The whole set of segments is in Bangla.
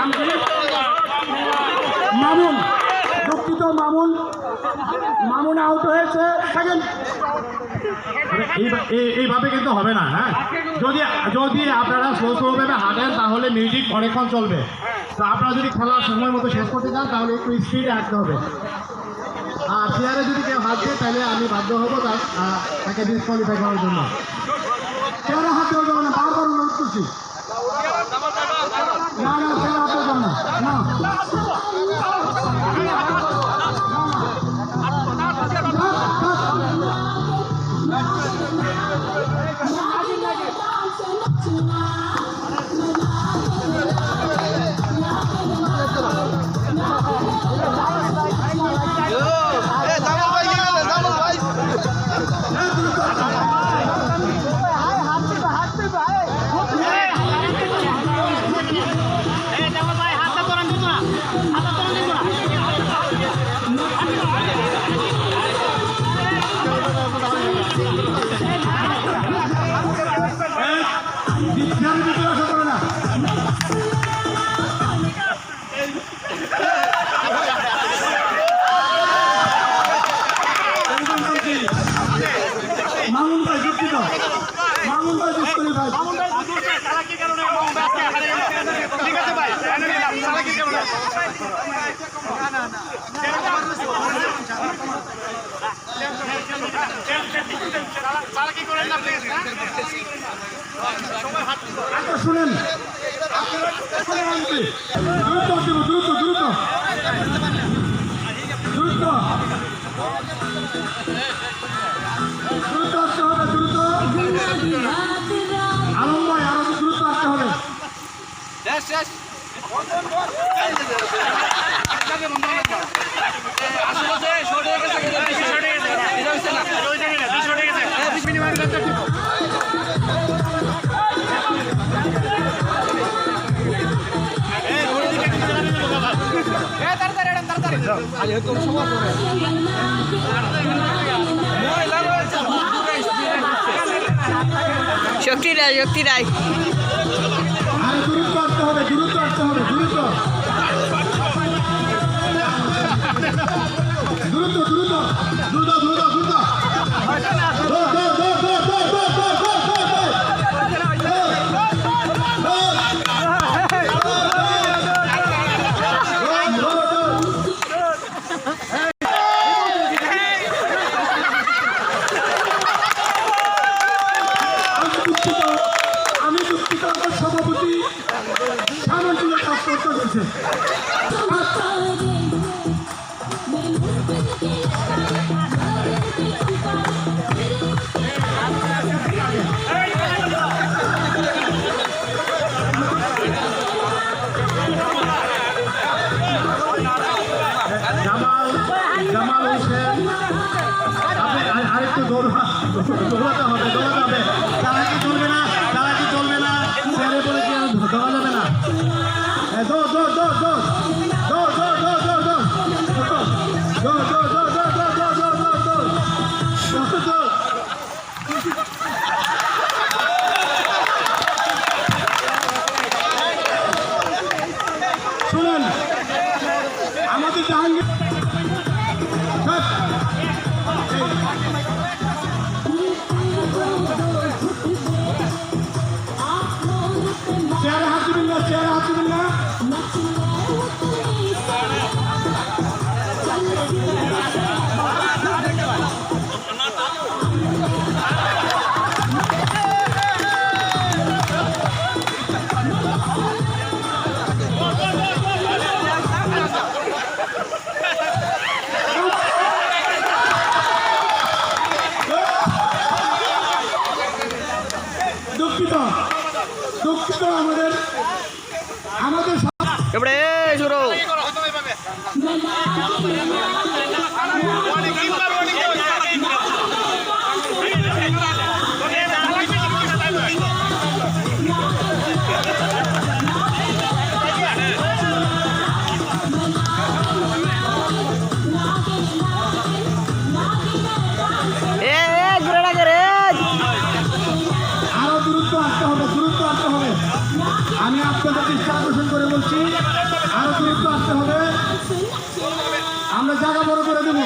নাম কি? মামুন। দুঃখিত মামুন। মামুন আউট হয়েছে। সেকেন্ড। এইভাবে কিন্তু হবে না। হ্যাঁ, যদি যদি আপনারা স্লোভাবে হাঁটেন তাহলে মিউজিক অনেকক্ষণ চলবে। তো আপনারা যদি খেলার সময় মতো শেষ করতে চান তাহলে একটু স্পিডে হাঁটতে হবে। আর প্লেয়ারে যদি কেউ হাত দেয় তাহলে আমি বাধ্য হবো তাকে ডিসকোয়ালিফাই করার জন্য। প্লেয়ারে হাত দেওয়া যাবে না, বারবার অনুরোধ করছি। না না, প্লেয়ারে হাত দেওয়া যাবে না। মামুন ভাই দুঃখিত। মামুন ভাই ডিসকোয়ালিফাই। ঠিক আছে ভাই, চালাকি কেমন? চালাকি করেন না প্লিজ। শুনেন, দ্রুত দ্রুত দ্রুত দ্রুত দ্রুত দ্রুত আসতে হবে। দ্রুত আলম ভাই, আরো দ্রুত আসতে হবে। শক্তি নাই, শক্তি নাই। আর দ্রুত আসতে হবে, দ্রুত আসতে হবে, দ্রুত দ্রুত দ্রুত দ্রুত দ্রুত দ্রুত আমি দুঃখিত। সভাপতি সামনে কাজ করতে হয়েছে। জামাল হোসেন, আরেকটু দৌড়াতে হবে, দৌড়াতে হবে। চালাকি চলবে না, চালাকি চলবে না। ছেড়ে বলে কি দৌড়া যাবে না। দৌড় দৌড় দৌড় দৌড় দৌড় দৌড় দৌড় দৌড় দৌড় দৌড় দৌড় দৌড় দৌড় দৌড় দৌড় দৌড় দৌড় দৌড় দৌড়। শুনুন, আমাদের জাহাঙ্গীর চেয়ারে হাত দিবেন না, চেয়ারে হাত দিবেন না। দুঃখিত দুঃখিত আমাদের আমাদের এবারে শুরু। আরো দ্রুত আসতে হবে, দ্রুত আসতে হবে। আমি আসতে আপনাদের দৃষ্টি আকর্ষণ করে বলছি আরো দূরত্ব আসতে হবে, আমরা জায়গা বড় করে দেবো।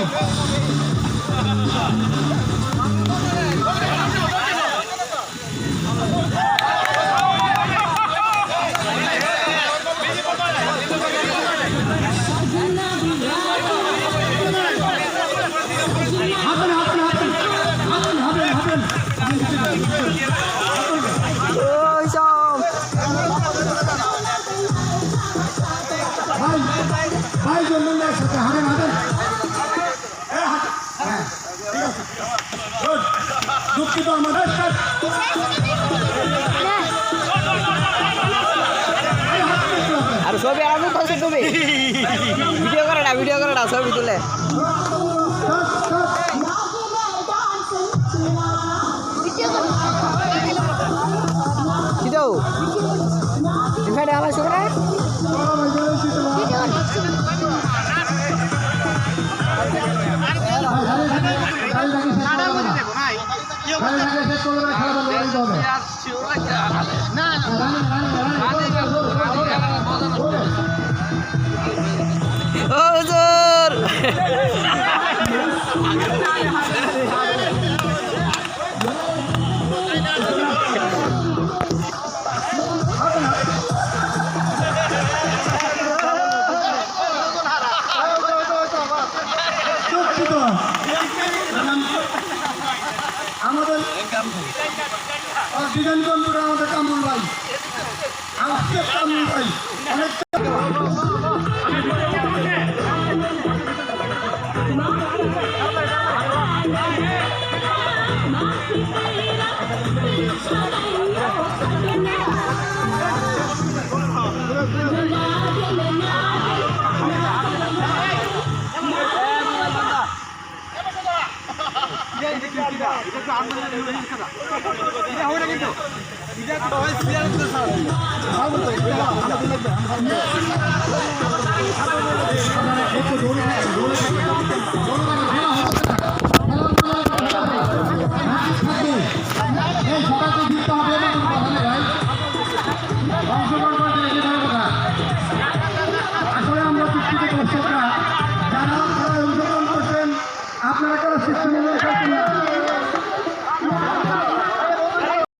হাতেন হাতেন হাতেন হাতেন হাতেন হাতেন ওই সব ভাই ভাই জন্মেন না একসাথে হাতেন হাতেন দুঃখিত আমাদের আর ছবি আরো করছে তুমি ভিডিও করে না ছবি তুলে কি দাও এখানে আমার ছবি ও হুজুর আমাদের ডিজাইন কম্পিউটার আমাদের কামরুল ভাই, আমাদের কামরুল ভাই অনেক একটু দৌড়ে